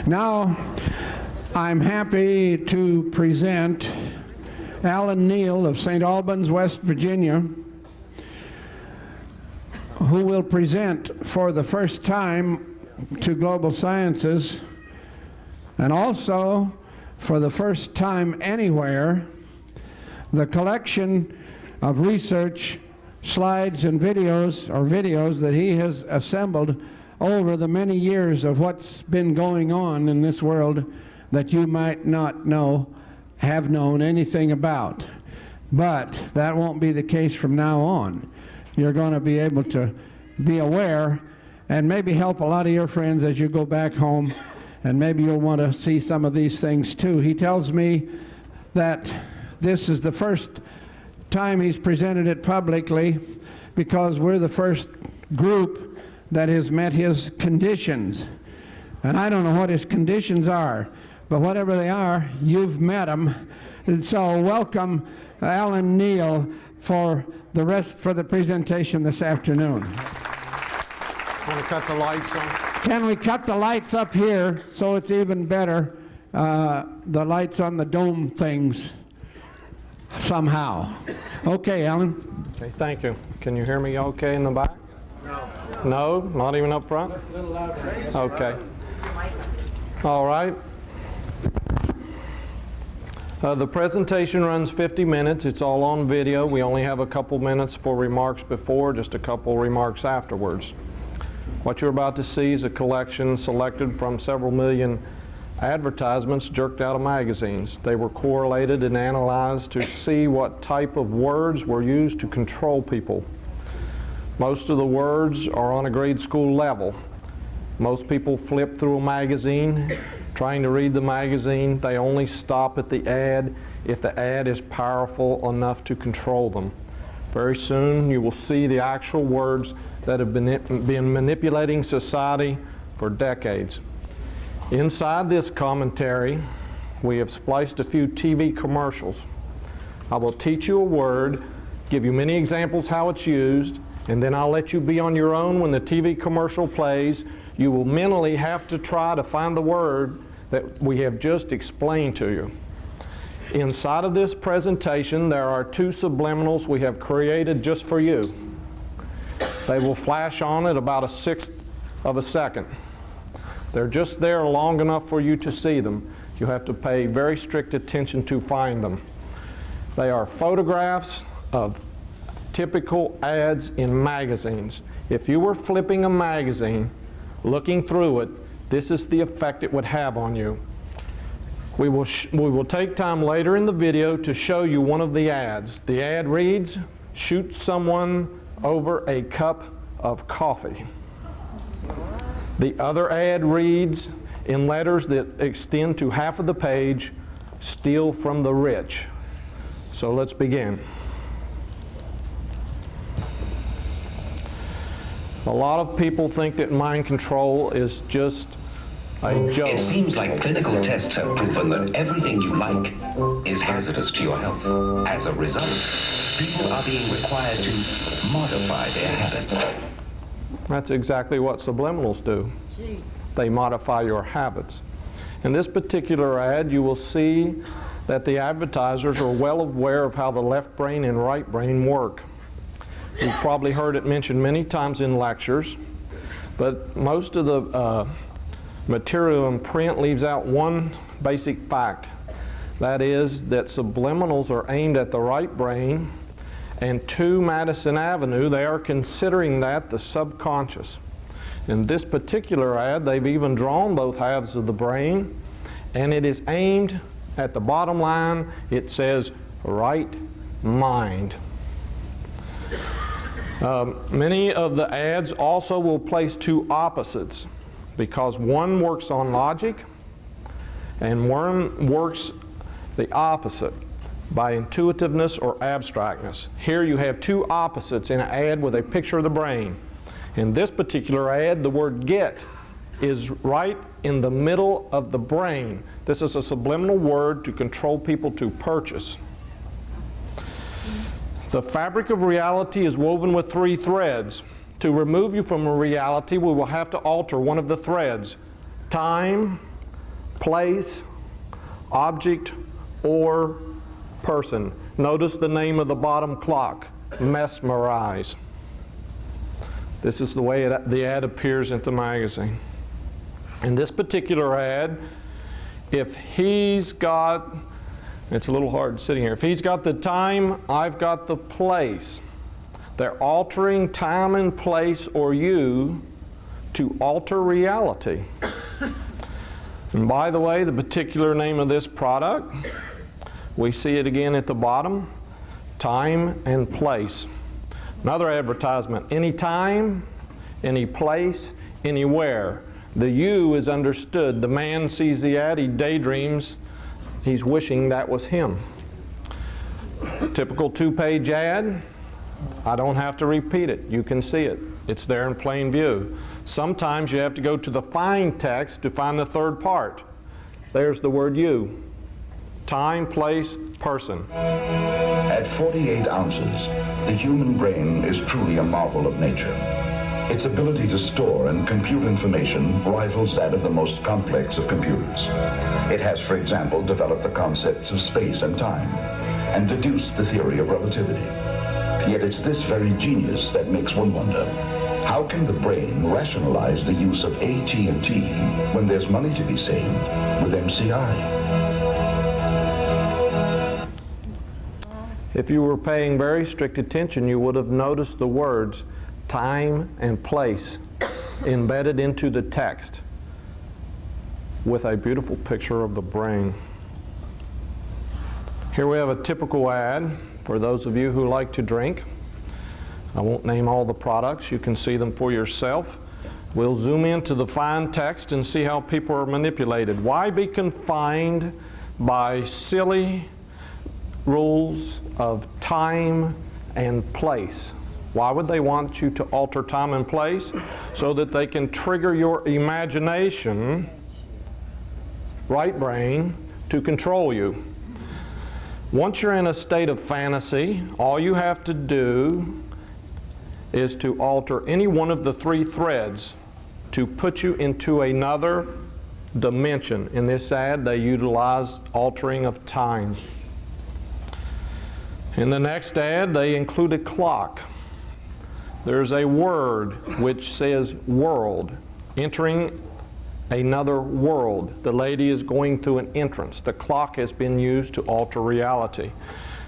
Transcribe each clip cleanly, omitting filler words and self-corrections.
Now, I'm happy to present Allan Neal of St. Albans, West Virginia, who will present for the first time to Global Sciences, and also for the first time anywhere, the collection of research slides and videos that he has assembled over the many years of what's been going on in this world that you might not have known anything about. But that won't be the case from now on. You're going to be able to be aware and maybe help a lot of your friends as you go back home, and maybe you'll want to see some of these things too. He tells me that this is the first time he's presented it publicly because we're the first group that has met his conditions. And I don't know what his conditions are, but whatever they are, you've met them. And so welcome Allan Neal for the presentation this afternoon. Want to cut the lights on? Can we cut the lights up here so it's even better? The lights on the dome things somehow. Okay, Allan. Okay, thank you. Can you hear me okay in the back? No. No? Not even up front? A little louder. Okay. All right. The presentation runs 50 minutes. It's all on video. We only have a couple minutes for remarks before, just a couple remarks afterwards. What you're about to see is a collection selected from several million advertisements jerked out of magazines. They were correlated and analyzed to see what type of words were used to control people. Most of the words are on a grade school level. Most people flip through a magazine trying to read the magazine. They only stop at the ad if the ad is powerful enough to control them. Very soon you will see the actual words that have been manipulating society for decades. Inside this commentary, we have spliced a few TV commercials. I will teach you a word, give you many examples how it's used, and then I'll let you be on your own when the TV commercial plays. You will mentally have to try to find the word that we have just explained to you. Inside of this presentation, there are two subliminals we have created just for you. They will flash on at about 1/6 of a second. They're just there long enough for you to see them. You have to pay very strict attention to find them. They are photographs of typical ads in magazines. If you were flipping a magazine, looking through it, this is the effect it would have on you. We will take time later in the video to show you one of the ads. The ad reads, "Shoot someone over a cup of coffee." The other ad reads, in letters that extend to half of the page, "Steal from the rich." So let's begin. A lot of people think that mind control is just a joke. It seems like clinical tests have proven that everything you like is hazardous to your health. As a result, people are being required to modify their habits. That's exactly what subliminals do. They modify your habits. In this particular ad, you will see that the advertisers are well aware of how the left brain and right brain work. You've probably heard it mentioned many times in lectures, but most of the material in print leaves out one basic fact. That is that subliminals are aimed at the right brain, and to Madison Avenue, they are considering that the subconscious. In this particular ad, they've even drawn both halves of the brain, and it is aimed at the bottom line. It says, right mind. Many of the ads also will place two opposites, because one works on logic and one works the opposite by intuitiveness or abstractness. Here you have two opposites in an ad with a picture of the brain. In this particular ad, the word get is right in the middle of the brain. This is a subliminal word to control people to purchase. The fabric of reality is woven with 3 threads. To remove you from a reality, we will have to alter one of the threads. Time, place, object, or person. Notice the name of the bottom clock, Mesmerize. This is the way the ad appears in the magazine. In this particular ad, if he's got, it's a little hard sitting here, if he's got the time, I've got the place. They're altering time and place or you to alter reality. And by the way, the particular name of this product, we see it again at the bottom, time and place. Another advertisement, anytime, any place, anywhere. The you is understood. The man sees the ad, he daydreams, he's wishing that was him. Typical 2-page ad, I don't have to repeat it. You can see it. It's there in plain view. Sometimes you have to go to the find text to find the third part. There's the word you. Time, place, person. At 48 ounces, the human brain is truly a marvel of nature. Its ability to store and compute information rivals that of the most complex of computers. It has, for example, developed the concepts of space and time, and deduced the theory of relativity. Yet it's this very genius that makes one wonder, how can the brain rationalize the use of AT&T when there's money to be saved with MCI? If you were paying very strict attention, you would have noticed the words time and place embedded into the text with a beautiful picture of the brain. Here we have a typical ad for those of you who like to drink. I won't name all the products. You can see them for yourself. We'll zoom into the fine text and see how people are manipulated. Why be confined by silly rules of time and place? Why would they want you to alter time and place? So that they can trigger your imagination, right brain, to control you. Once you're in a state of fantasy, all you have to do is to alter any one of the 3 threads to put you into another dimension. In this ad, they utilize altering of time. In the next ad, they include a clock. There's a word which says world, entering another world. The lady is going through an entrance. The clock has been used to alter reality.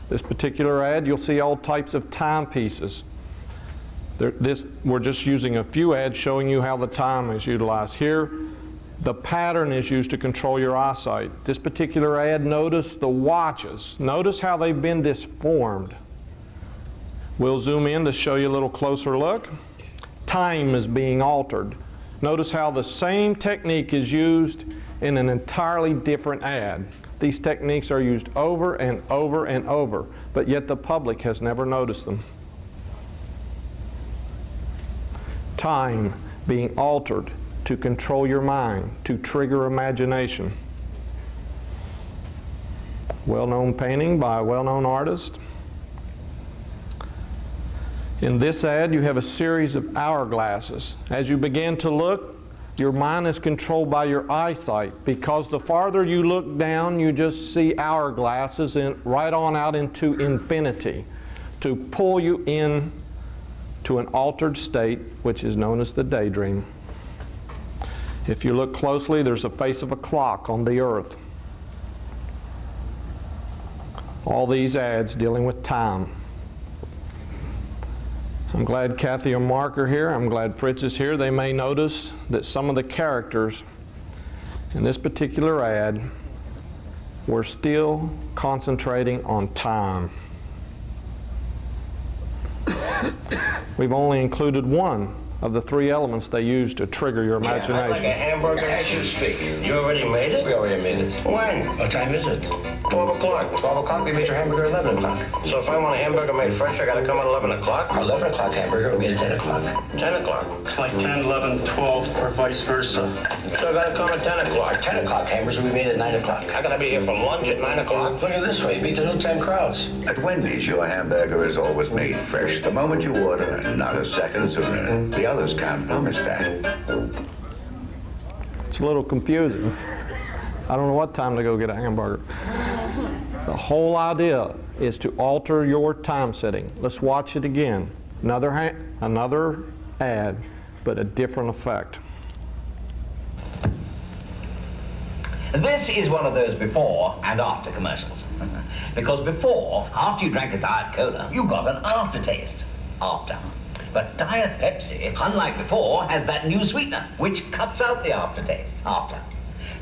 This particular ad, you'll see all types of timepieces. We're just using a few ads showing you how the time is utilized. Here, the pattern is used to control your eyesight. This particular ad, notice the watches. Notice how they've been disformed. We'll zoom in to show you a little closer look. Time is being altered. Notice how the same technique is used in an entirely different ad. These techniques are used over and over and over, but yet the public has never noticed them. Time being altered to control your mind, to trigger imagination. Well-known painting by a well-known artist. In this ad, you have a series of hourglasses. As you begin to look, your mind is controlled by your eyesight, because the farther you look down, you just see hourglasses and right on out into infinity to pull you in to an altered state, which is known as the daydream. If you look closely, there's a face of a clock on the earth. All these ads dealing with time. I'm glad Kathy and Mark are here. I'm glad Fritz is here. They may notice that some of the characters in this particular ad were still concentrating on time. We've only included one of the 3 elements they use to trigger your imagination. I'd like a hamburger as you speak. You already made it? We already made it. When? What time is it? 12 o'clock. 12 o'clock, we made your hamburger 11 o'clock. So if I want a hamburger made fresh, I gotta come at 11 o'clock? Our 11 o'clock hamburger will be at 10 o'clock. 10 o'clock. It's like 10, 11, 12, or vice versa. So I gotta come at 10 Our o'clock. 10 o'clock hamburgers will be made at 9 o'clock. I gotta be here from lunch at 9 o'clock. Look at it this way, beat the noontime crowds. At Wendy's, your hamburger is always made fresh the moment you order, not a second sooner. The others can't promise that. It's a little confusing. I don't know what time to go get a hamburger. The whole idea is to alter your time setting. Let's watch it again. Another ad, but a different effect. This is one of those before and after commercials. Because before, after you drank a Diet Cola, you got an aftertaste. After. But Diet Pepsi, unlike before, has that new sweetener, which cuts out the aftertaste. After.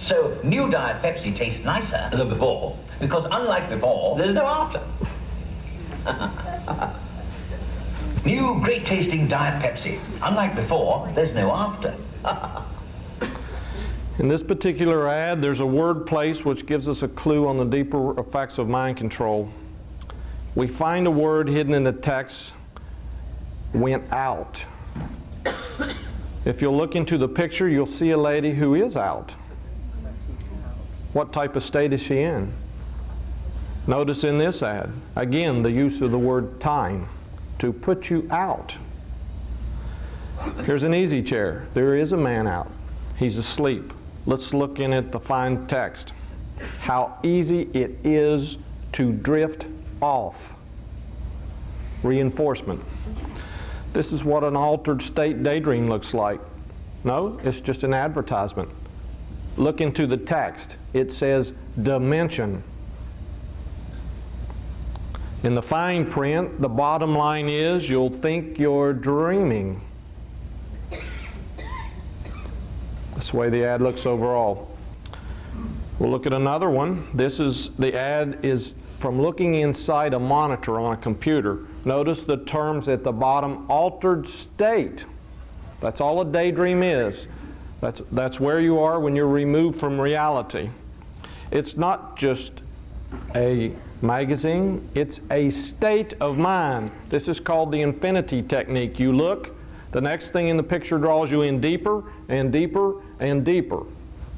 So, new Diet Pepsi tastes nicer than before, because unlike before, there's no after. New great-tasting Diet Pepsi. Unlike before, there's no after. In this particular ad, there's a word place which gives us a clue on the deeper effects of mind control. We find a word hidden in the text, went out. If you'll look into the picture, you'll see a lady who is out. What type of state is she in? Notice in this ad, again, the use of the word time, to put you out. Here's an easy chair. There is a man out. He's asleep. Let's look in at the fine text. How easy it is to drift off. Reinforcement. This is what an altered state daydream looks like. No, it's just an advertisement. Look into the text. It says dimension. In the fine print, the bottom line is you'll think you're dreaming. That's the way the ad looks overall. We'll look at another one. The ad is from looking inside a monitor on a computer. Notice the terms at the bottom, altered state. That's all a daydream is. That's where you are when you're removed from reality. It's not just a magazine, it's a state of mind. This is called the infinity technique. You look, the next thing in the picture draws you in deeper and deeper and deeper.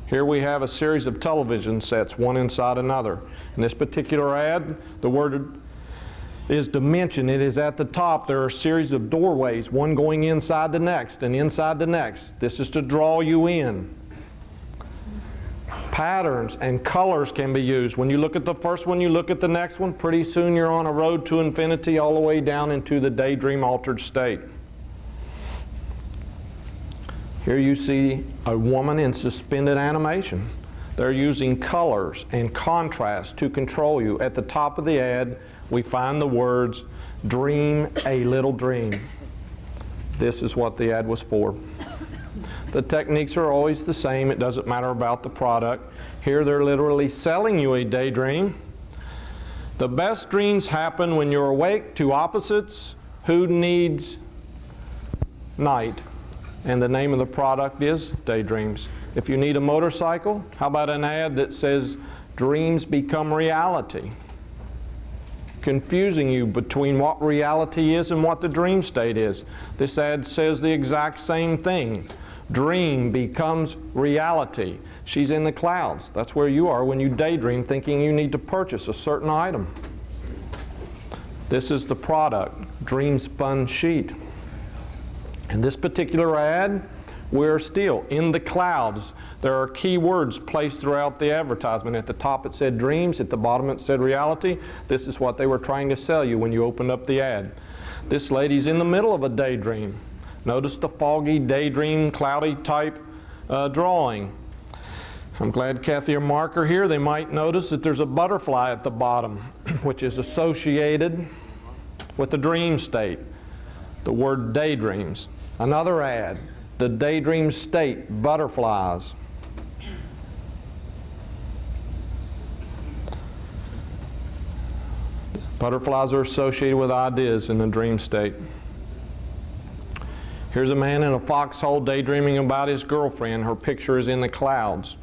Here we have a series of television sets, one inside another. In this particular ad, the word is dimension. It is at the top. There are a series of doorways, one going inside the next and inside the next. This is to draw you in. Patterns and colors can be used. When you look at the first one, you look at the next one, pretty soon you're on a road to infinity all the way down into the daydream altered state. Here you see a woman in suspended animation. They're using colors and contrast to control you. At the top of the ad, we find the words, dream a little dream. This is what the ad was for. The techniques are always the same. It doesn't matter about the product. Here they're literally selling you a daydream. The best dreams happen when you're awake to opposites. Who needs night? And the name of the product is daydreams. If you need a motorcycle, how about an ad that says dreams become reality? Confusing you between what reality is and what the dream state is. This ad says the exact same thing. Dream becomes reality. She's in the clouds. That's where you are when you daydream thinking you need to purchase a certain item. This is the product, Dream Spun Sheet. In this particular ad, we're still in the clouds. There are key words placed throughout the advertisement. At the top it said dreams, at the bottom it said reality. This is what they were trying to sell you when you opened up the ad. This lady's in the middle of a daydream. Notice the foggy, daydream, cloudy type drawing. I'm glad Kathy or Mark are here. They might notice that there's a butterfly at the bottom, which is associated with the dream state. The word daydreams. Another ad, the daydream state, butterflies. Butterflies are associated with ideas in the dream state. Here's a man in a foxhole daydreaming about his girlfriend. Her picture is in the clouds.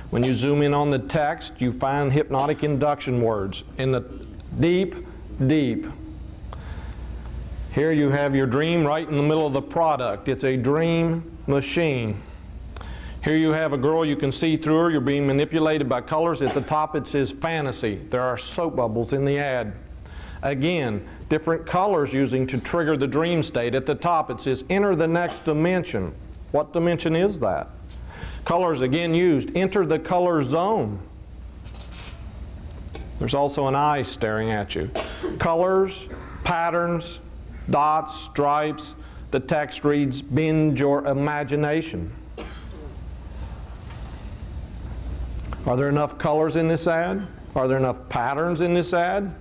When you zoom in on the text, you find hypnotic induction words in the deep, deep. Here you have your dream right in the middle of the product. It's a dream machine. Here you have a girl, you can see through her. You're being manipulated by colors. At the top it says fantasy. There are soap bubbles in the ad. Again, different colors using to trigger the dream state. At the top it says enter the next dimension. What dimension is that? Colors again used. Enter the color zone. There's also an eye staring at you. Colors, patterns, dots, stripes. The text reads, bend your imagination. Are there enough colors in this ad? Are there enough patterns in this ad?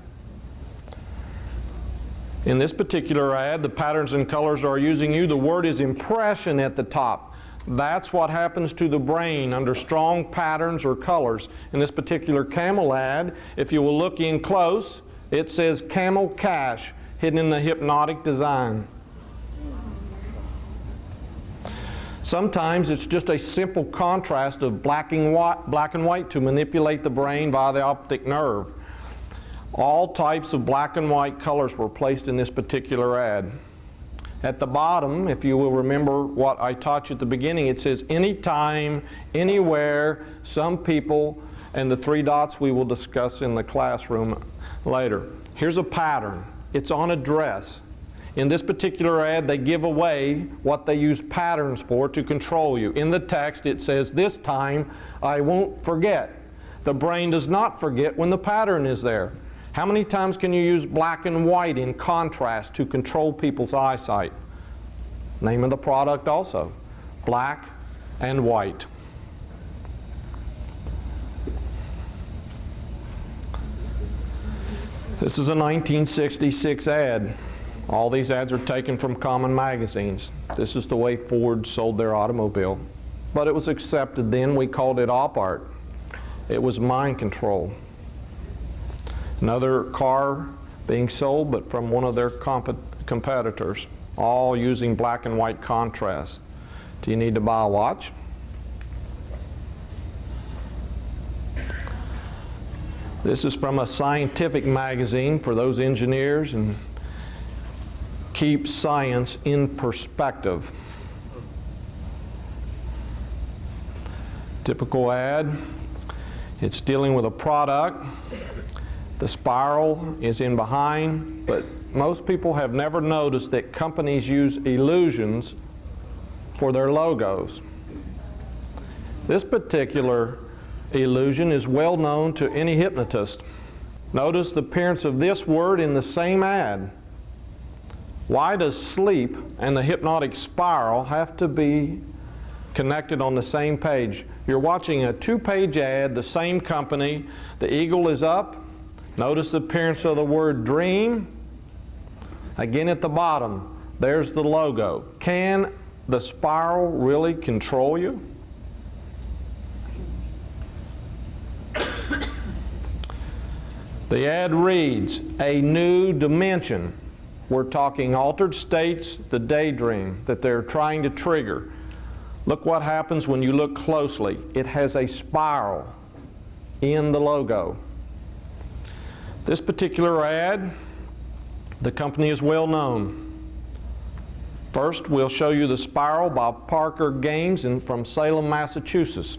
In this particular ad, the patterns and colors are using you. The word is impression at the top. That's what happens to the brain under strong patterns or colors. In this particular camel ad, if you will look in close, it says Camel Cash hidden in the hypnotic design. Sometimes it's just a simple contrast of black and white to manipulate the brain via the optic nerve. All types of black and white colors were placed in this particular ad. At the bottom, if you will remember what I taught you at the beginning, it says anytime, anywhere, some people, and the 3 dots we will discuss in the classroom later. Here's a pattern. It's on a dress. In this particular ad, they give away what they use patterns for to control you. In the text, it says, this time, I won't forget. The brain does not forget when the pattern is there. How many times can you use black and white in contrast to control people's eyesight? Name of the product also, black and white. This is a 1966 ad. All these ads are taken from common magazines. This is the way Ford sold their automobile. But it was accepted then. We called it op art. It was mind control. Another car being sold, but from one of their competitors, all using black and white contrast. Do you need to buy a watch? This is from a scientific magazine for those engineers, and keep science in perspective. Typical ad. It's dealing with a product. The spiral is in behind, but most people have never noticed that companies use illusions for their logos. This particular illusion is well known to any hypnotist. Notice the appearance of this word in the same ad. Why does sleep and the hypnotic spiral have to be connected on the same page? You're watching a 2-page ad, the same company, the eagle is up. Notice the appearance of the word dream. Again at the bottom, there's the logo. Can the spiral really control you? The ad reads, a new dimension. We're talking altered states, the daydream that they're trying to trigger. Look what happens when you look closely. It has a spiral in the logo. This particular ad, the company is well known. First, we'll show you the spiral by Parker Games from Salem, Massachusetts.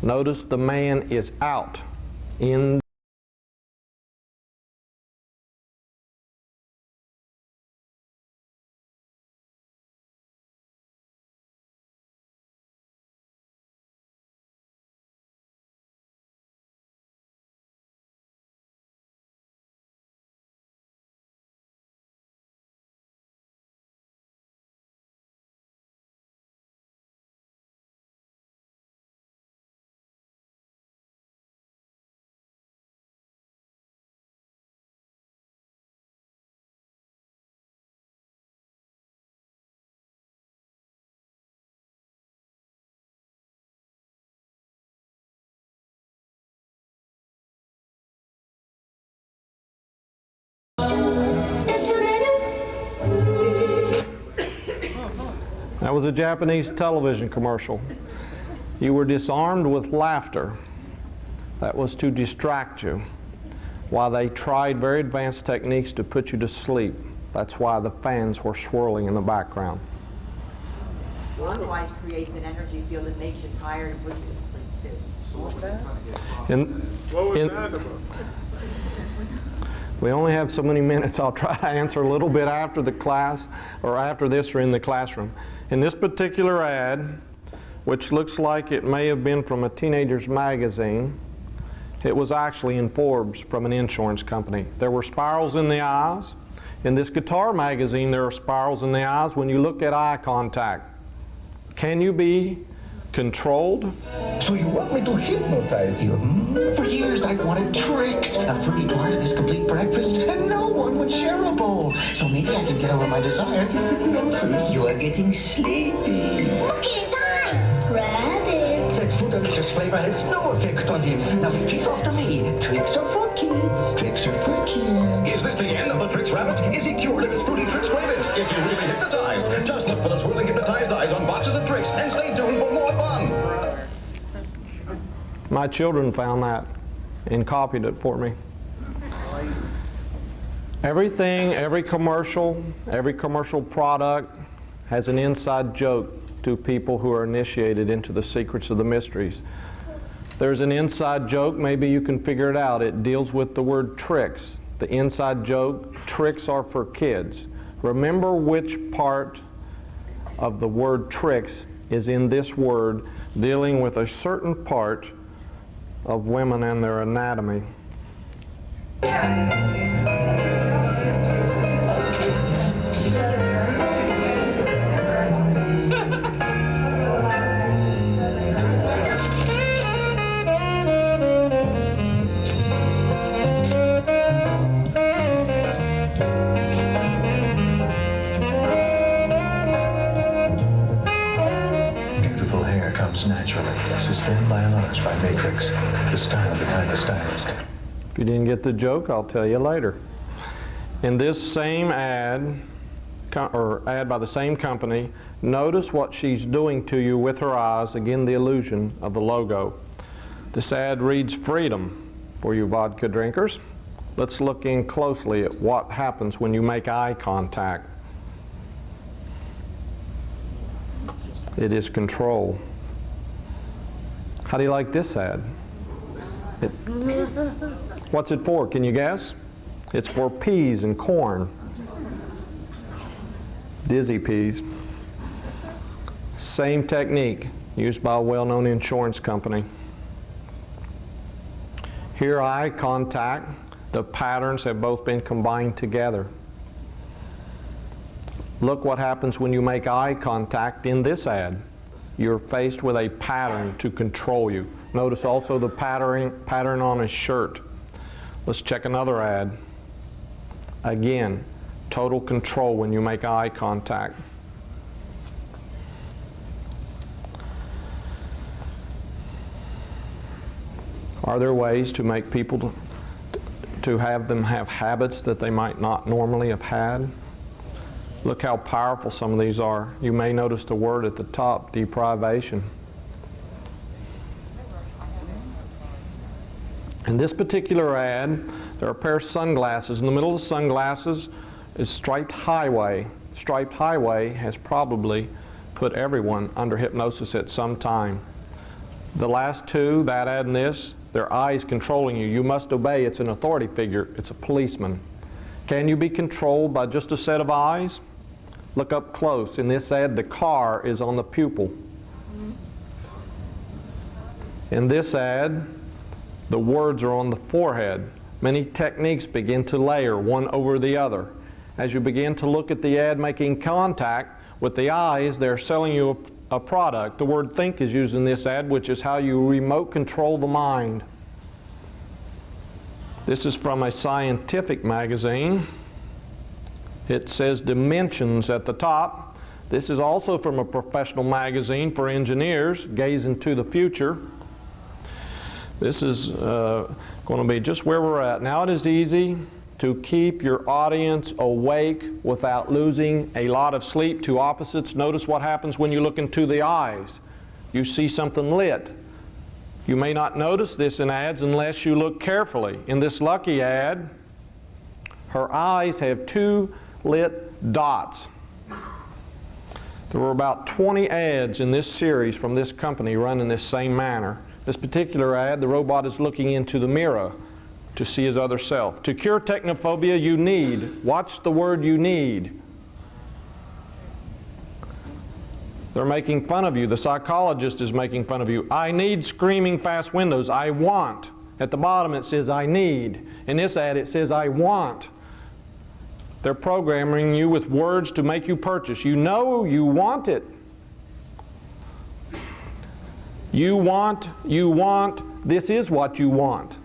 Notice the man is out in That was a Japanese television commercial. You were disarmed with laughter. That was to distract you while they tried very advanced techniques to put you to sleep. That's why the fans were swirling in the background. One device creates an energy field that makes you tired and puts you to sleep too. So what's that? We only have so many minutes. I'll try to answer a little bit after the class, or after this, or in the classroom. In this particular ad, which looks like it may have been from a teenager's magazine. It was actually in Forbes from an insurance company. There were spirals in the eyes. In this guitar magazine, there are spirals in the eyes when you look at eye contact. Can you be controlled? So you want me to hypnotize you? For years I've wanted tricks. A fruity part of this complete breakfast, and no one would share a bowl. So maybe I can get over my desire for hypnosis. You are getting sleepy. Look at his eyes. Rabbit. Such food delicious flavor has no effect on him. Now repeat after me. Tricks are for kids. Tricks are for kids. Is this the end of the Tricks Rabbit? Is he cured of his fruity Tricks cravings? Is he really hypnotized? Just look for the swirling hypnotized eyes on boxes of Tricks and stay tuned for more fun. My children found that and copied it for me. Everything, every commercial product has an inside joke to people who are initiated into the secrets of the mysteries. There's an inside joke, maybe you can figure it out. It deals with the word tricks. The inside joke, tricks are for kids. Remember which part of the word tricks is in this word, dealing with a certain part of women and their anatomy. Beautiful hair comes naturally, sustained by a lodge by Matrix, the style behind the stylist. If you didn't get the joke, I'll tell you later. In this same ad, or ad by the same company, notice what she's doing to you with her eyes, again the illusion of the logo. This ad reads freedom for you vodka drinkers. Let's look in closely at what happens when you make eye contact. It is control. How do you like this ad? What's it for? Can you guess? It's for peas and corn. Dizzy peas. Same technique used by a well-known insurance company. Here, eye contact, the patterns have both been combined together. Look what happens when you make eye contact in this ad. You're faced with a pattern to control you. Notice also the pattern on his shirt. Let's check another ad. Again, total control when you make eye contact. Are there ways to make people to have them have habits that they might not normally have had? Look how powerful some of these are. You may notice the word at the top, deprivation. In this particular ad, there are a pair of sunglasses. In the middle of the sunglasses is striped highway. Striped highway has probably put everyone under hypnosis at some time. The last two, that ad and this, their eyes controlling you. You must obey. It's an authority figure. It's a policeman. Can you be controlled by just a set of eyes? Look up close. In this ad, the car is on the pupil. In this ad, the words are on the forehead. Many techniques begin to layer one over the other. As you begin to look at the ad making contact with the eyes, they're selling you a product. The word think is used in this ad, which is how you remote control the mind. This is from a scientific magazine. It says dimensions at the top. This is also from a professional magazine for engineers, Gaze into the Future. This is going to be just where we're at. Now it is easy to keep your audience awake without losing a lot of sleep. Two opposites. Notice what happens when you look into the eyes. You see something lit. You may not notice this in ads unless you look carefully. In this Lucky ad, her eyes have two lit dots. There were about 20 ads in this series from this company run in this same manner. This particular ad, the robot is looking into the mirror to see his other self. To cure technophobia, you need, watch the word you need. They're making fun of you. The psychologist is making fun of you. I need screaming fast windows. I want. At the bottom it says I need. In this ad it says I want. They're programming you with words to make you purchase. You know you want it. You want, this is what you want.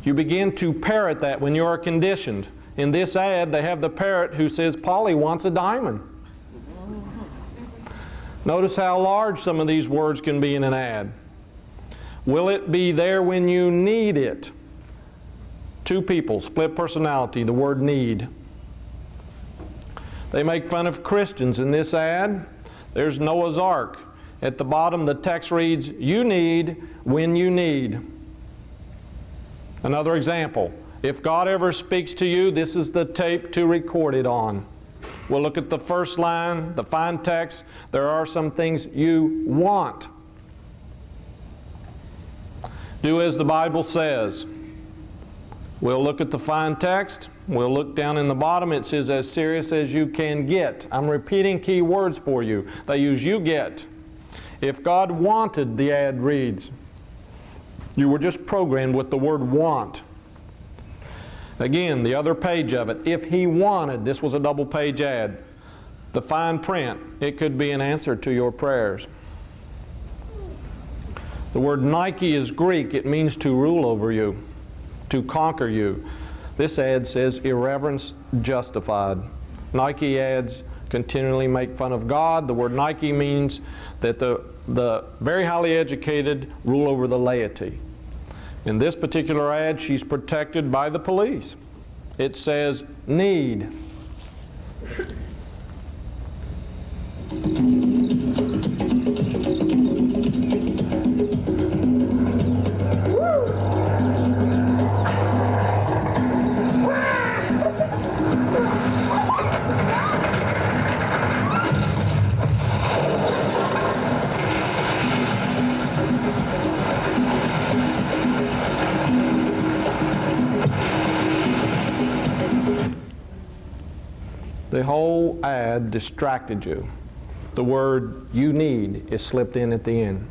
You begin to parrot that when you are conditioned. In this ad, they have the parrot who says, Polly wants a diamond. Notice how large some of these words can be in an ad. Will it be there when you need it? Two people, split personality, the word need. They make fun of Christians in this ad. There's Noah's Ark. At the bottom, the text reads, you need when you need. Another example, if God ever speaks to you, this is the tape to record it on. We'll look at the first line, the fine text. There are some things you want. Do as the Bible says. We'll look at the fine text. We'll look down in the bottom. It says, as serious as you can get. I'm repeating key words for you. They use you get. If God wanted, the ad reads. You were just programmed with the word want. Again, the other page of it. If He wanted, this was a double-page ad. The fine print, it could be an answer to your prayers. The word Nike is Greek. It means to rule over you, to conquer you. This ad says irreverence justified. Nike ads continually make fun of God. The word Nike means that the very highly educated rule over the laity. In this particular ad, she's protected by the police. It says need. The whole ad distracted you. The word you need is slipped in at the end.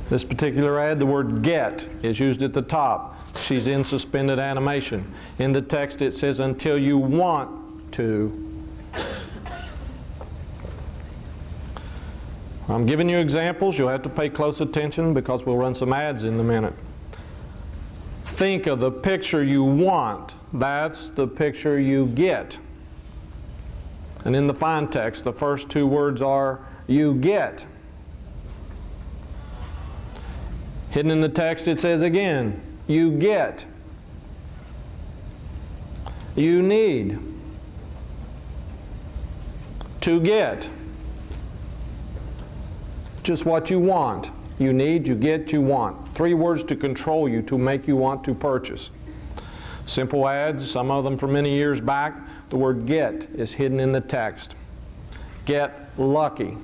This particular ad, the word get is used at the top. She's in suspended animation. In the text it says until you want to. I'm giving you examples. You'll have to pay close attention because we'll run some ads in a minute. Think of the picture you want. That's the picture you get. And in the fine text, the first two words are you get. Hidden in the text, it says again, you get. You need. To get. Just what you want. You need, you get, you want. Three words to control you, to make you want to purchase. Simple ads, some of them from many years back. The word get is hidden in the text. Get lucky.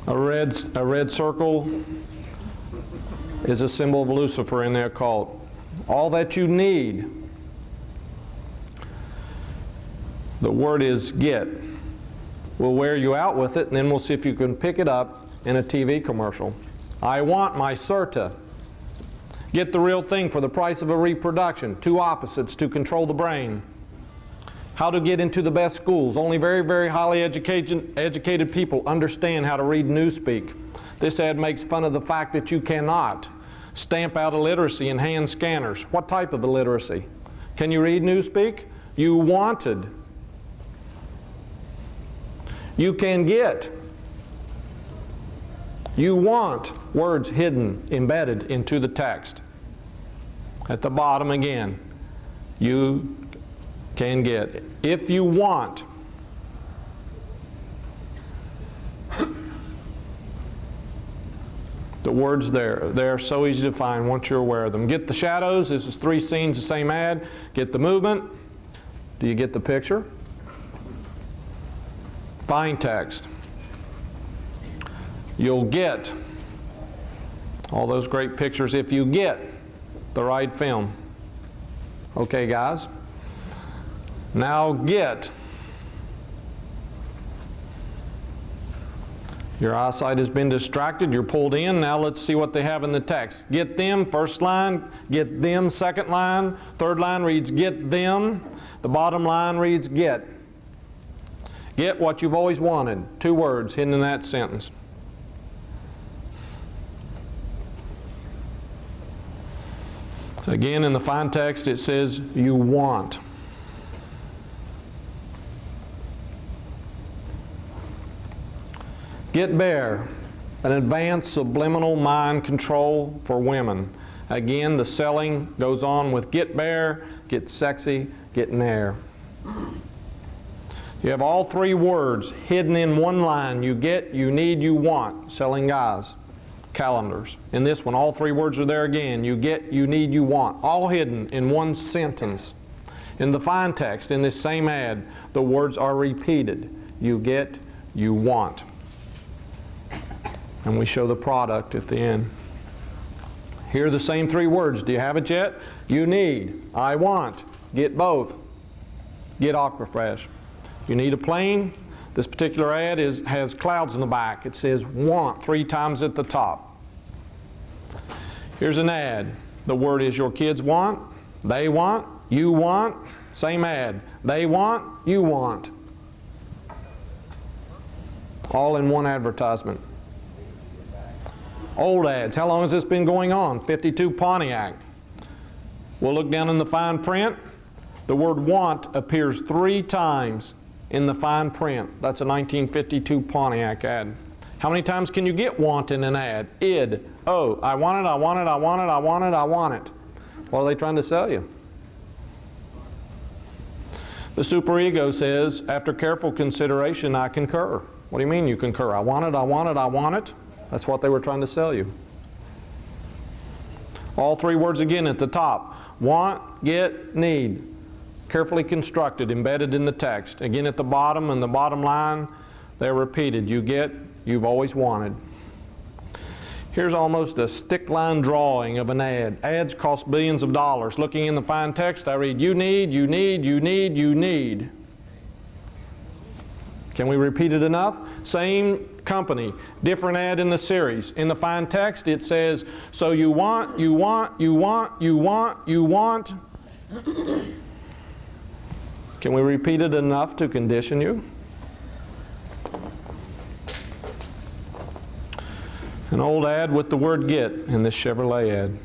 A red circle is a symbol of Lucifer in their cult. All that you need. The word is get. We'll wear you out with it, and then we'll see if you can pick it up in a TV commercial. I want my CERTA. Get the real thing for the price of a reproduction. Two opposites to control the brain. How to get into the best schools. Only very, very highly educated people understand how to read newspeak. This ad makes fun of the fact that you cannot stamp out illiteracy in hand scanners. What type of illiteracy? Can you read newspeak? You wanted. You can get. You want. Words hidden, embedded into the text. At the bottom again, you can get. If you want. The words there, they're so easy to find once you're aware of them. Get the shadows. This is 3 scenes, the same ad. Get the movement. Do you get the picture? Fine text. You'll get. All those great pictures if you get the right film. Okay, guys? Now get. Your eyesight has been distracted. You're pulled in. Now let's see what they have in the text. Get them, first line. Get them, second line. Third line reads get them. The bottom line reads get. Get what you've always wanted. 2 words hidden in that sentence. Again, in the fine text, it says you want. Get bare, an advanced subliminal mind control for women. Again, the selling goes on with get bare, get sexy, get nair. You have all 3 words hidden in one line. You get, you need, you want. Selling guys. Calendars. In this one, all 3 words are there again. You get, you need, you want. All hidden in one sentence. In the fine text, in this same ad, the words are repeated. You get, you want. And we show the product at the end. Here are the same 3 words. Do you have it yet? You need, I want, get both. Get Aquafresh. You need a plane. This particular ad has clouds in the back. It says want 3 times at the top. Here's an ad. The word is your kids want, they want, you want. Same ad. They want, you want. All in one advertisement. Old ads. How long has this been going on? 52 Pontiac. We'll look down in the fine print. The word want appears 3 times in the fine print. That's a 1952 Pontiac ad. How many times can you get want in an ad? Id. Oh, I want it, I want it, I want it, I want it, I want it. What are they trying to sell you? The superego says, after careful consideration, I concur. What do you mean you concur? I want it, I want it, I want it. That's what they were trying to sell you. All 3 words again at the top. Want, get, need. Carefully constructed, embedded in the text. Again at the bottom and the bottom line, they're repeated. You get, you've always wanted. Here's almost a stick line drawing of an ad. Ads cost billions of dollars. Looking in the fine text, I read, you need, you need, you need, you need. Can we repeat it enough? Same company, different ad in the series. In the fine text, it says, so you want, you want, you want, you want, you want. Can we repeat it enough to condition you? An old ad with the word get in this Chevrolet ad.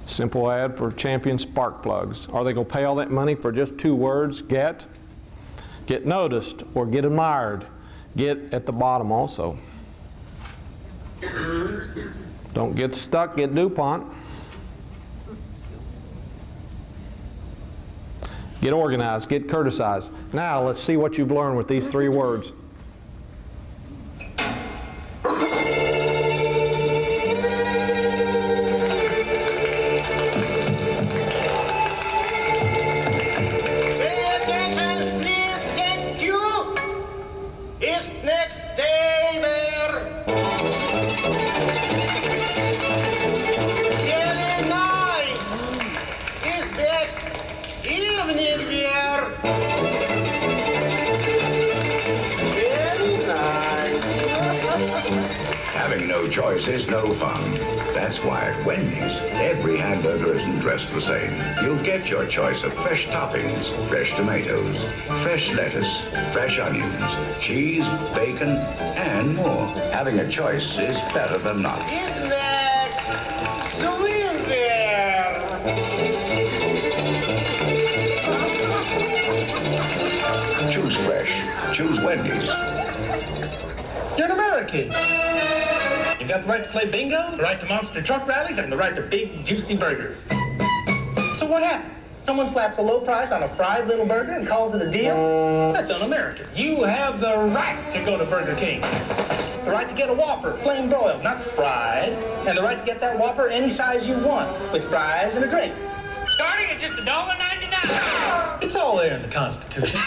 Simple ad for Champion spark plugs. Are they going to pay all that money for just 2 words, get? Get noticed or get admired. Get at the bottom also. Don't get stuck, get DuPont. Get organized, get courtesized. Now let's see what you've learned with these 3 words. Having no choice is no fun. That's why at Wendy's, every hamburger isn't dressed the same. You'll get your choice of fresh toppings, fresh tomatoes, fresh lettuce, fresh onions, cheese, bacon, and more. Having a choice is better than not. Is next. Swim there. Choose fresh. Choose Wendy's. You're an American. You got the right to play bingo, the right to monster truck rallies, and the right to big, juicy burgers. So what happened? Someone slaps a low price on a fried little burger and calls it a deal? That's un-American. You have the right to go to Burger King. The right to get a Whopper, plain broiled, not fried. And the right to get that Whopper any size you want, with fries and a drink. Starting at just $1.99. It's all there in the Constitution.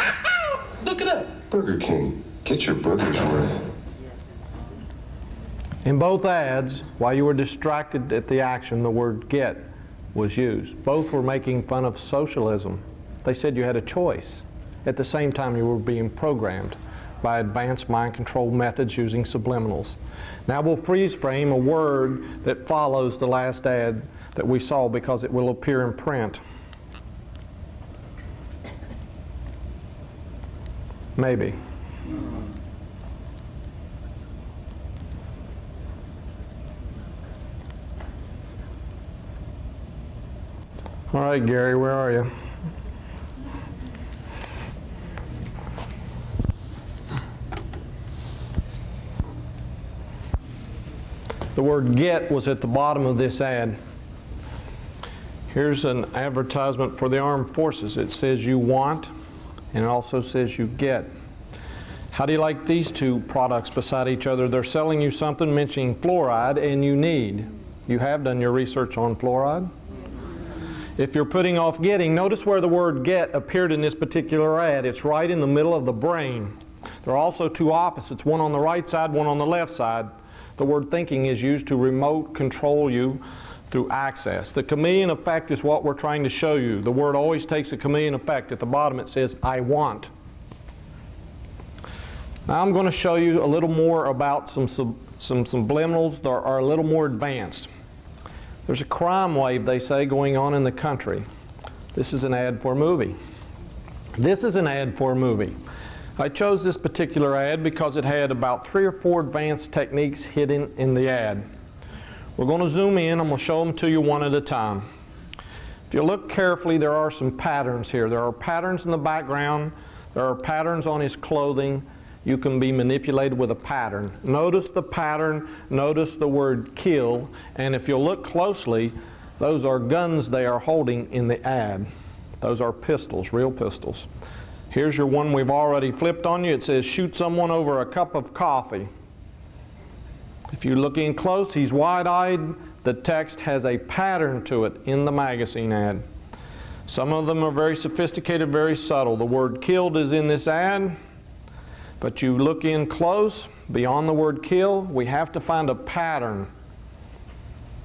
Look it up. Burger King. Get your burger's worth. In both ads, while you were distracted at the action, the word get was used. Both were making fun of socialism. They said you had a choice. At the same time, you were being programmed by advanced mind control methods using subliminals. Now we'll freeze frame a word that follows the last ad that we saw because it will appear in print. Maybe. All right, Gary, where are you? The word get was at the bottom of this ad. Here's an advertisement for the armed forces. It says you want, and it also says you get. How do you like these two products beside each other? They're selling you something mentioning fluoride, and you need. You have done your research on fluoride. If you're putting off getting, notice where the word get appeared in this particular ad. It's right in the middle of the brain. There are also two opposites, one on the right side, one on the left side. The word thinking is used to remote control you through access. The chameleon effect is what we're trying to show you. The word always takes a chameleon effect. At the bottom it says, I want. Now I'm going to show you a little more about some subliminals that are a little more advanced. There's a crime wave, they say, going on in the country. This is an ad for a movie. This is an ad for a movie. I chose this particular ad because it had about 3 or 4 advanced techniques hidden in the ad. We're going to zoom in. I'm going to show them to you one at a time. If you look carefully, there are some patterns here. There are patterns in the background. There are patterns on his clothing. You can be manipulated with a pattern. Notice the pattern. Notice the word kill. And if you'll look closely, those are guns they are holding in the ad. Those are pistols, real pistols. Here's your one we've already flipped on you. It says, shoot someone over a cup of coffee. If you look in close, he's wide-eyed. The text has a pattern to it in the magazine ad. Some of them are very sophisticated, very subtle. The word killed is in this ad, but you look in close, beyond the word kill, we have to find a pattern.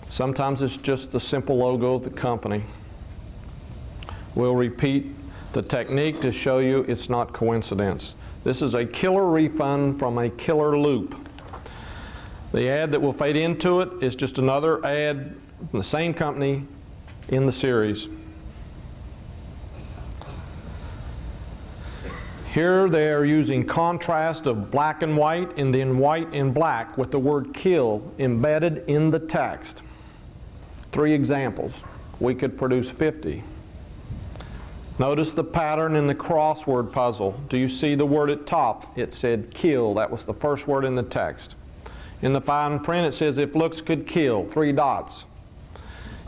Sometimes it's just the simple logo of the company. We'll repeat the technique to show you it's not coincidence. This is a killer refund from a killer loop. The ad that will fade into it is just another ad from the same company in the series. Here they are using contrast of black and white and then white and black with the word kill embedded in the text. 3 examples. We could produce 50. Notice the pattern in the crossword puzzle. Do you see the word at top? It said kill. That was the first word in the text. In the fine print it says if looks could kill, 3 dots.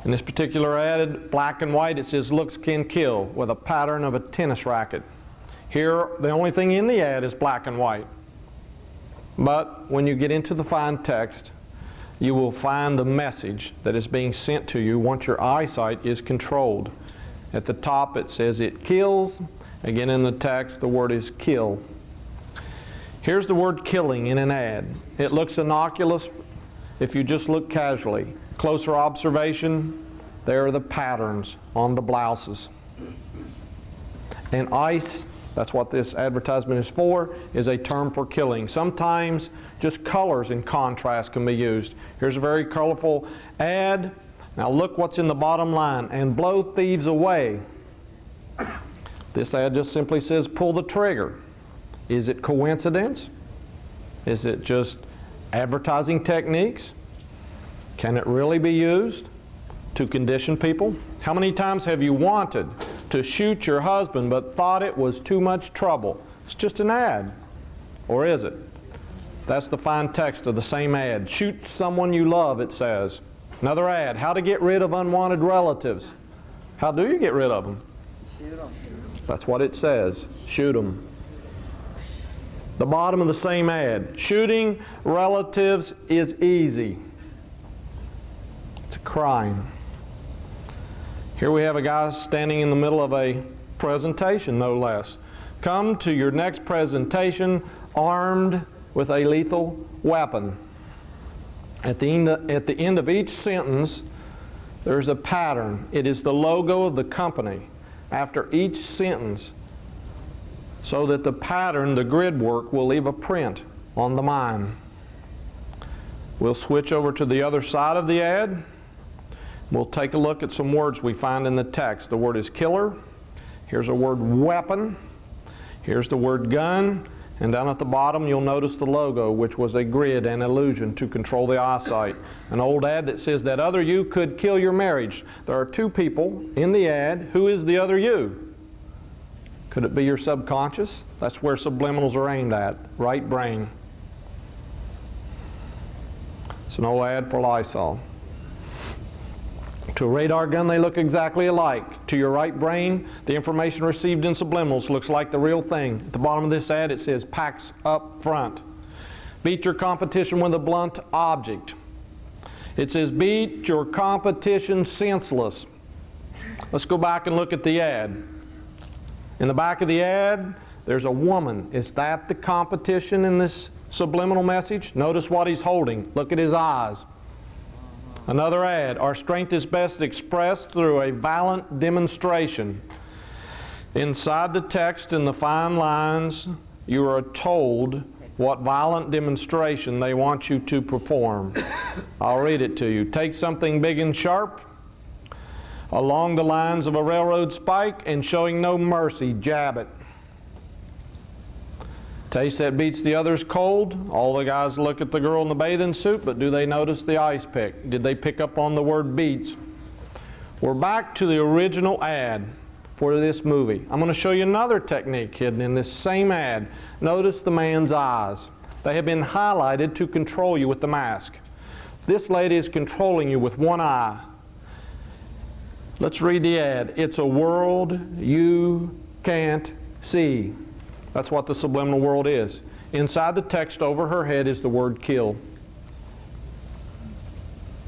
In this particular ad, black and white, it says looks can kill with a pattern of a tennis racket. Here the only thing in the ad is black and white. But when you get into the fine text, you will find the message that is being sent to you once your eyesight is controlled. At the top it says it kills. Again in the text the word is kill. Here's the word killing in an ad. It looks innocuous if you just look casually. Closer observation, there are the patterns on the blouses. And ice, that's what this advertisement is for, is a term for killing. Sometimes just colors and contrast can be used. Here's a very colorful ad. Now look what's in the bottom line, and blow thieves away. This ad just simply says pull the trigger. Is it coincidence? Is it just advertising techniques? Can it really be used to condition people? How many times have you wanted to shoot your husband but thought it was too much trouble? It's just an ad. Or is it? That's the fine text of the same ad. Shoot someone you love, it says. Another ad, how to get rid of unwanted relatives. How do you get rid of them? Shoot them. That's what it says. Shoot them. The bottom of the same ad. Shooting relatives is easy. It's a crime. Here we have a guy standing in the middle of a presentation, no less. Come to your next presentation armed with a lethal weapon. At the end of each sentence, there's a pattern. It is the logo of the company after each sentence, so that the pattern, the grid work, will leave a print on the mind. We'll switch over to the other side of the ad. We'll take a look at some words we find in the text. The word is killer. Here's a word weapon. Here's the word gun. And down at the bottom you'll notice the logo, which was a grid and illusion to control the eyesight. An old ad that says that other you could kill your marriage. There are two people in the ad. Who is the other you? Could it be your subconscious? That's where subliminals are aimed at, right brain. It's an old ad for Lysol. To a radar gun, they look exactly alike. To your right brain, the information received in subliminals looks like the real thing. At the bottom of this ad, it says, packs up front. Beat your competition with a blunt object. It says, beat your competition senseless. Let's go back and look at the ad. In the back of the ad, there's a woman. Is that the competition in this subliminal message? Notice what he's holding. Look at his eyes. Another ad, our strength is best expressed through a violent demonstration. Inside the text in the fine lines, you are told what violent demonstration they want you to perform. I'll read it to you. Take something big and sharp, along the lines of a railroad spike, and showing no mercy, jab it. Taste that beats the others cold. All the guys look at the girl in the bathing suit, but do they notice the ice pick? Did they pick up on the word beats? We're back to the original ad for this movie. I'm going to show you another technique hidden in this same ad. Notice the man's eyes. They have been highlighted to control you with the mask. This lady is controlling you with one eye. Let's read the ad. It's a world you can't see. That's what the subliminal world is. Inside the text over her head is the word kill.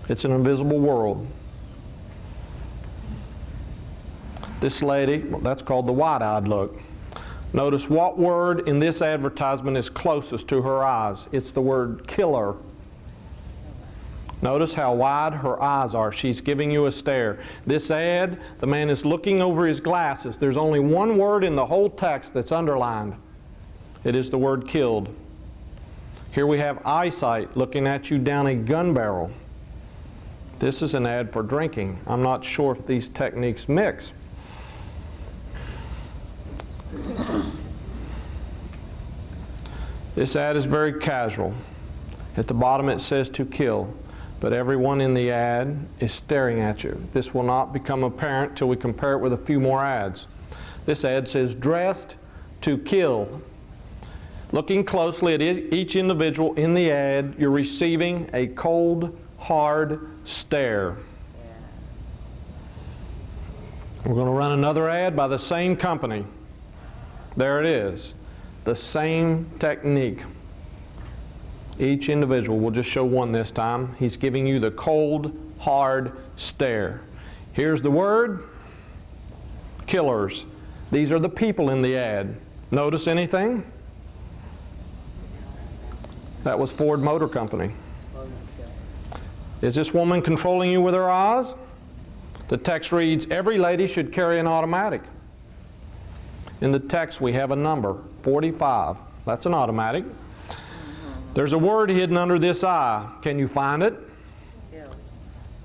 It's an invisible world. This lady, well, that's called the wide-eyed look. Notice what word in this advertisement is closest to her eyes. It's the word killer. Notice how wide her eyes are. She's giving you a stare. This ad, the man is looking over his glasses. There's only one word in the whole text that's underlined. It is the word killed. Here we have eyesight looking at you down a gun barrel. This is an ad for drinking. I'm not sure if these techniques mix. This ad is very casual. At the bottom it says to kill. But everyone in the ad is staring at you. This will not become apparent till we compare it with a few more ads. This ad says, dressed to kill. Looking closely at each individual in the ad, you're receiving a cold, hard stare. We're going to run another ad by the same company. There it is. The same technique. Each individual, we'll just show one this time. He's giving you the cold, hard stare. Here's the word, killers. These are the people in the ad. Notice anything? That was Ford Motor Company. Is this woman controlling you with her eyes? The text reads, every lady should carry an automatic. In the text we have a number, 45. That's an automatic. There's a word hidden under this eye. Can you find it?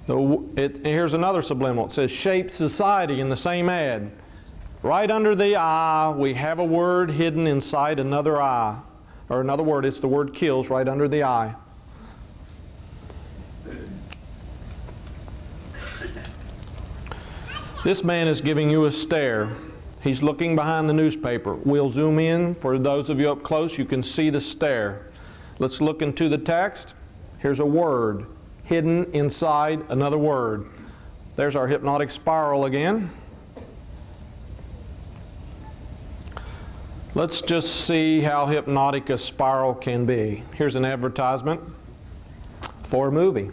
Here's another subliminal. It says shape society in the same ad. Right under the eye, we have a word hidden inside another eye. Or another word, it's the word kills right under the eye. This man is giving you a stare. He's looking behind the newspaper. We'll zoom in. For those of you up close, you can see the stare. Let's look into the text. Here's a word hidden inside another word. There's our hypnotic spiral again. Let's just see how hypnotic a spiral can be. Here's an advertisement for a movie.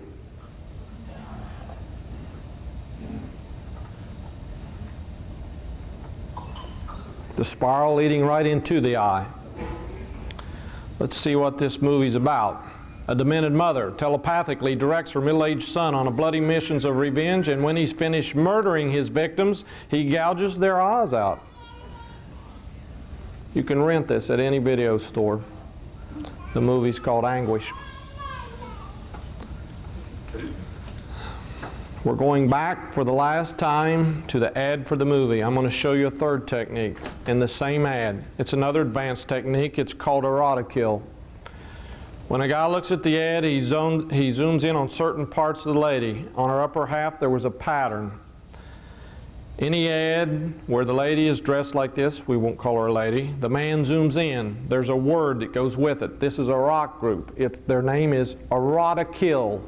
The spiral leading right into the eye. Let's see what this movie's about. A demented mother telepathically directs her middle-aged son on a bloody missions of revenge, and when he's finished murdering his victims, he gouges their eyes out. You can rent this at any video store. The movie's called Anguish. We're going back for the last time to the ad for the movie. I'm going to show you a third technique in the same ad. It's another advanced technique. It's called erotic-kill. When a guy looks at the ad, he zooms in on certain parts of the lady. On her upper half, there was a pattern. Any ad where the lady is dressed like this, we won't call her a lady, the man zooms in. There's a word that goes with it. This is a rock group. Their name is erotic-kill.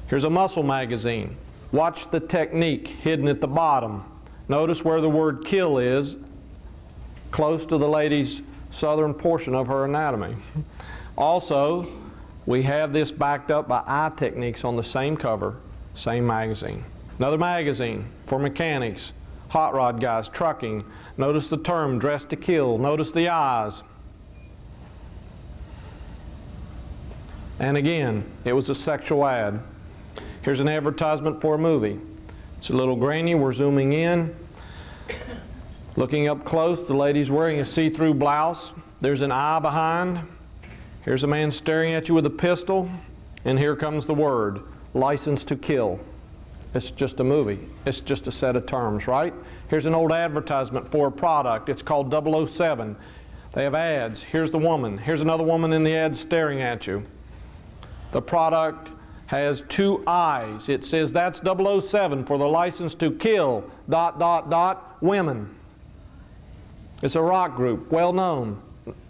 Here's a muscle magazine. Watch the technique hidden at the bottom. Notice where the word kill is, close to the lady's southern portion of her anatomy. Also, we have this backed up by eye techniques on the same cover, same magazine. Another magazine for mechanics, hot rod guys, trucking. Notice the term, dressed to kill. Notice the eyes. And again, it was a sexual ad. Here's an advertisement for a movie. It's a little grainy, we're zooming in. Looking up close, the lady's wearing a see-through blouse. There's an eye behind. Here's a man staring at you with a pistol. And here comes the word, license to kill. It's just a movie. It's just a set of terms, right? Here's an old advertisement for a product. It's called 007. They have ads. Here's the woman. Here's another woman in the ad staring at you. The product has two eyes. It says that's 007 for the license to kill ... women. It's a rock group, well known.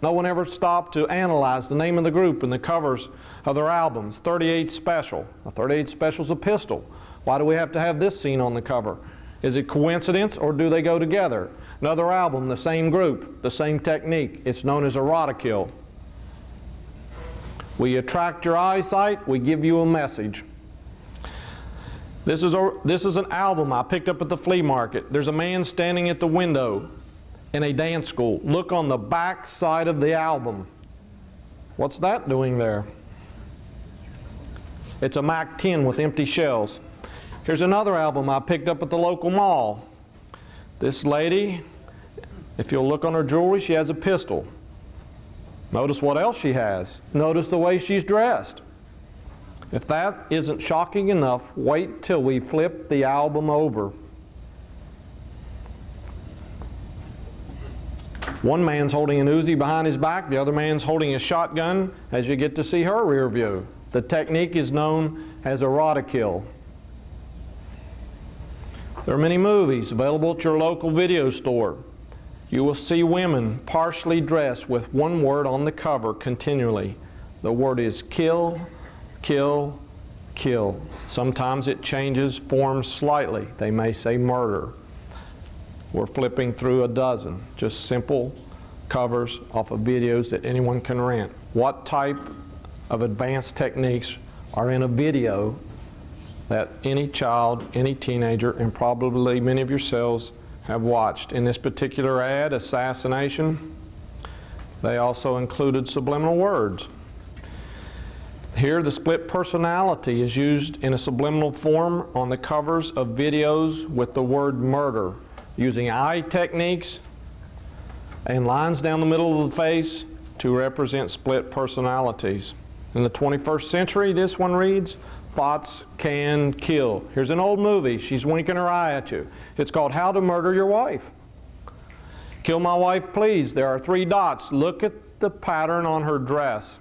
No one ever stopped to analyze the name of the group and the covers of their albums. 38 Special. A 38 Special is a pistol. Why do we have to have this scene on the cover? Is it coincidence or do they go together? Another album, the same group, the same technique. It's known as erotic-kill. We attract your eyesight, we give you a message. This is an album I picked up at the flea market. There's a man standing at the window in a dance school. Look on the back side of the album. What's that doing there? It's a Mac 10 with empty shells. Here's another album I picked up at the local mall. This lady, if you'll look on her jewelry, she has a pistol. Notice what else she has. Notice the way she's dressed. If that isn't shocking enough, wait till we flip the album over. One man's holding an Uzi behind his back, the other man's holding a shotgun as you get to see her rear view. The technique is known as erotic-kill. There are many movies available at your local video store. You will see women partially dressed with one word on the cover continually. The word is kill, kill, kill. Sometimes it changes form slightly. They may say murder. We're flipping through a dozen, just simple covers off of videos that anyone can rent. What type of advanced techniques are in a video that any child, any teenager, and probably many of yourselves have watched? In this particular ad, assassination, they also included subliminal words. Here, the split personality is used in a subliminal form on the covers of videos with the word murder, using eye techniques and lines down the middle of the face to represent split personalities. In the 21st century, this one reads, thoughts can kill. Here's an old movie. She's winking her eye at you. It's called How to Murder Your Wife. Kill my wife, please. There are 3 dots. Look at the pattern on her dress.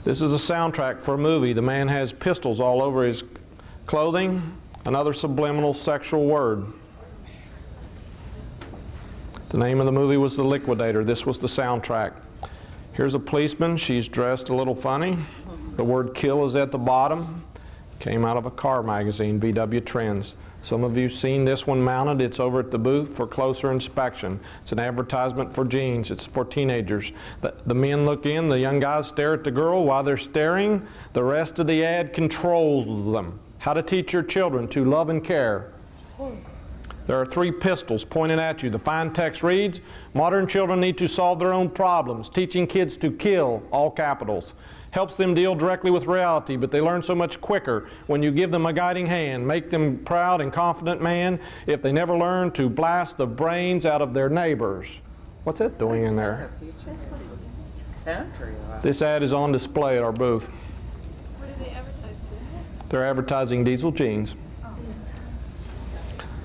This is a soundtrack for a movie. The man has pistols all over his clothing. Another subliminal sexual word. The name of the movie was The Liquidator. This was the soundtrack. Here's a policeman. She's dressed a little funny. The word kill is at the bottom. Came out of a car magazine, VW Trends. Some of you have seen this one mounted. It's over at the booth for closer inspection. It's an advertisement for jeans. It's for teenagers. The men look in, the young guys stare at the girl. While they're staring, the rest of the ad controls them. How to teach your children to love and care. There are 3 pistols pointed at you. The fine text reads, modern children need to solve their own problems. Teaching kids to kill, all capitals, helps them deal directly with reality, but they learn so much quicker when you give them a guiding hand. Make them proud and confident man if they never learn to blast the brains out of their neighbors. What's that doing in there? This ad is on display at our booth. What are they advertising? They're advertising diesel jeans.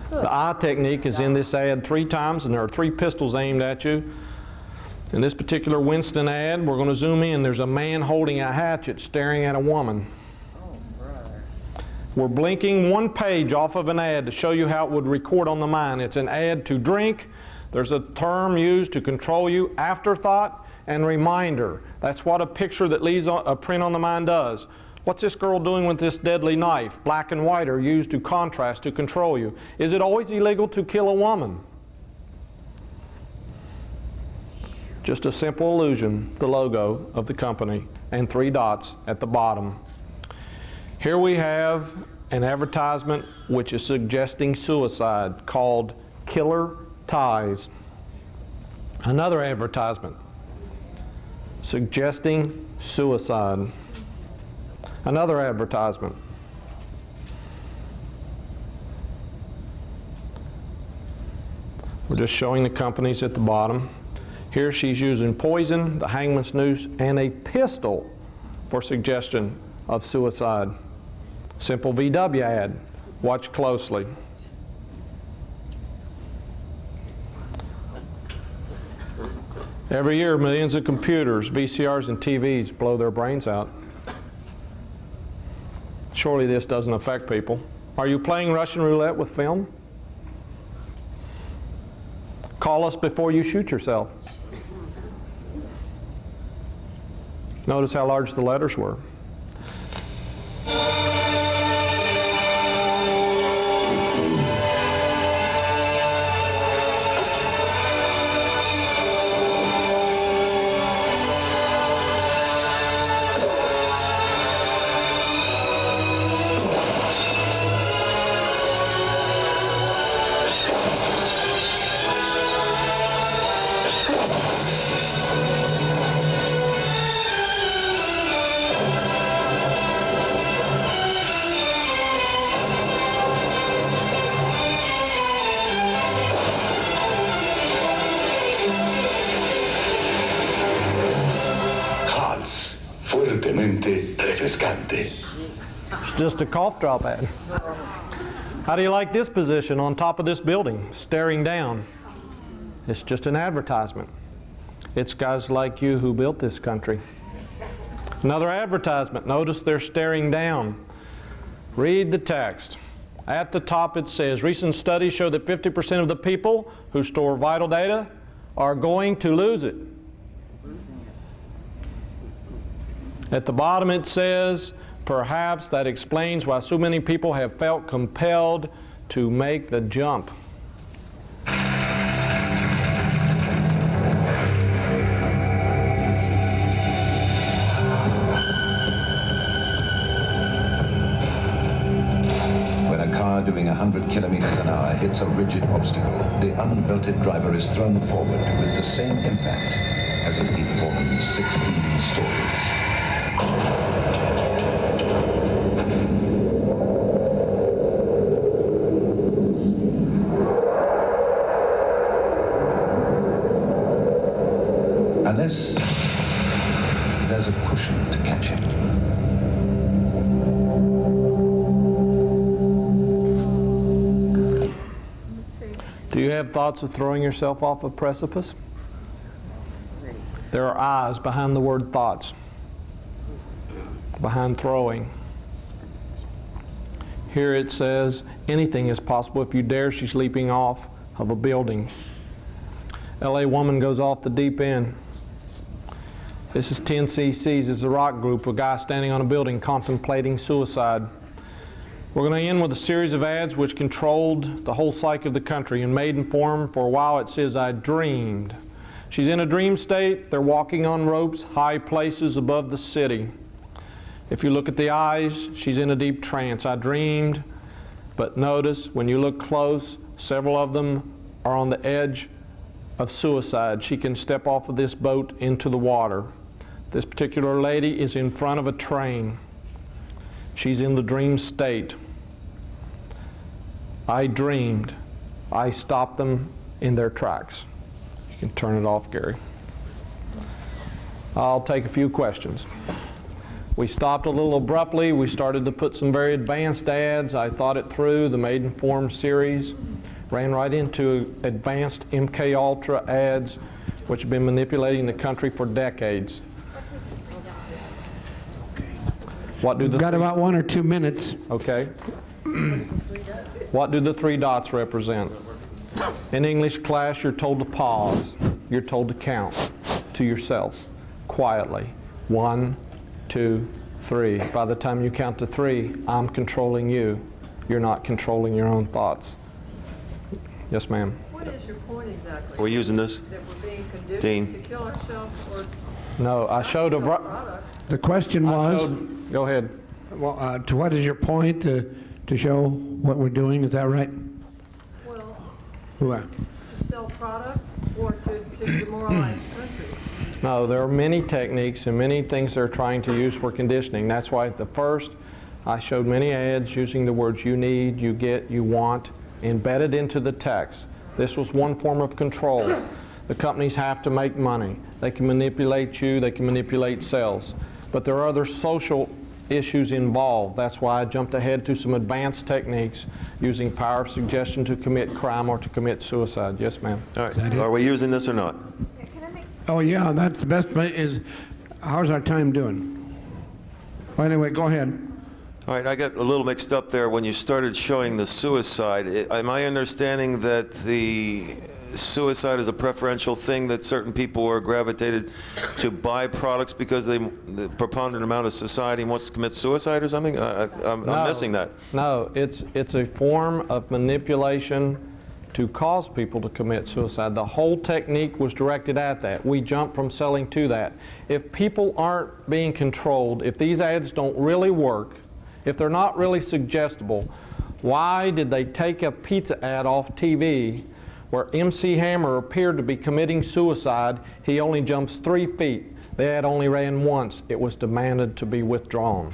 The eye technique is in this ad 3 times, and there are 3 pistols aimed at you. In this particular Winston ad, we're going to zoom in. There's a man holding a hatchet staring at a woman. We're blinking 1 page off of an ad to show you how it would record on the mind. It's an ad to drink. There's a term used to control you, afterthought and reminder. That's what a picture that leaves a print on the mind does. What's this girl doing with this deadly knife? Black and white are used to contrast, to control you. Is it always illegal to kill a woman? Just a simple illusion, the logo of the company, and 3 dots at the bottom. Here we have an advertisement which is suggesting suicide called Killer Ties. Another advertisement suggesting suicide. Another advertisement. We're just showing the companies at the bottom. Here she's using poison, the hangman's noose, and a pistol for suggestion of suicide. Simple VW ad. Watch closely. Every year, millions of computers, VCRs, and TVs blow their brains out. Surely this doesn't affect people. Are you playing Russian roulette with film? Call us before you shoot yourself. Notice how large the letters were. It's just a cough drop ad. How do you like this position on top of this building, staring down? It's just an advertisement. It's guys like you who built this country. Another advertisement. Notice they're staring down. Read the text. At the top it says, recent studies show that 50% of the people who store vital data are going to lose it. At the bottom it says, perhaps that explains why so many people have felt compelled to make the jump. When a car doing 100 kilometers an hour hits a rigid obstacle, the unbelted driver is thrown forward with the same impact as if he'd fallen 16 stories. Unless there's a cushion to catch him. Do you have thoughts of throwing yourself off a precipice? There are eyes behind the word thoughts, behind throwing. Here it says, anything is possible if you dare. She's leaping off of a building. LA woman goes off the deep end. This is 10 cc's. It's a rock group, a guy standing on a building contemplating suicide. We're going to end with a series of ads which controlled the whole psyche of the country. In maiden form, for a while it says, I dreamed. She's in a dream state. They're walking on ropes, high places above the city. If you look at the eyes, she's in a deep trance. I dreamed. But notice, when you look close, Several of them are on the edge of suicide. She can step off of this boat into the water. This particular lady is in front of a train. She's in the dream state. I dreamed. I stopped them in their tracks. You can turn it off, Gary. I'll take a few questions. We stopped a little abruptly. We started to put some very advanced ads. I thought it through. The Maidenform series ran right into advanced MK Ultra ads, which have been manipulating the country for decades. What do the We've got about 1 or 2 minutes. Okay. What do the 3 dots represent? In English class, you're told to pause. You're told to count to yourself quietly. 1, 2, 3. By the time you count to 3, I'm controlling you. You're not controlling your own thoughts. Yes, ma'am. What is your point exactly? Are we using this? That we're being conditioned Dean. to kill ourselves or No, I showed a... product? The question was, Go ahead. well, to what is your point to show what we're doing? Is that right? Well, Well, to sell product or to demoralize the country? No, there are many techniques and many things they're trying to use for conditioning. That's why at the first I showed many ads using the words you need, you get, you want, embedded into the text. This was one form of control. The companies have to make money. They can manipulate you, they can manipulate sales. But there are other social issues involved. That's why I jumped ahead to some advanced techniques using power of suggestion to commit crime or to commit suicide. Yes, ma'am. All right. Are we using this or not? oh yeah, that's the best way is, how's our time doing? Well, anyway, go ahead. All right, I got a little mixed up there when you started showing the suicide. Am I understanding that the suicide is a preferential thing, that certain people are gravitated to buy products because the preponderant amount of society wants to commit suicide or something? I'm missing that. No, it's a form of manipulation to cause people to commit suicide. The whole technique was directed at that. We jumped from selling to that. If people aren't being controlled, if these ads don't really work, if they're not really suggestible, why did they take a pizza ad off TV where MC Hammer appeared to be committing suicide? He only jumps 3 feet. The ad only ran once. It was demanded to be withdrawn.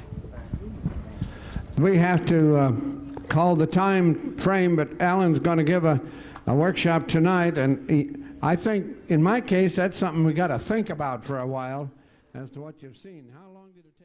We have to call the time frame, but Alan's going to give a workshop tonight, and I think, in my case, that's something we got to think about for a while as to what you've seen. How long did it take?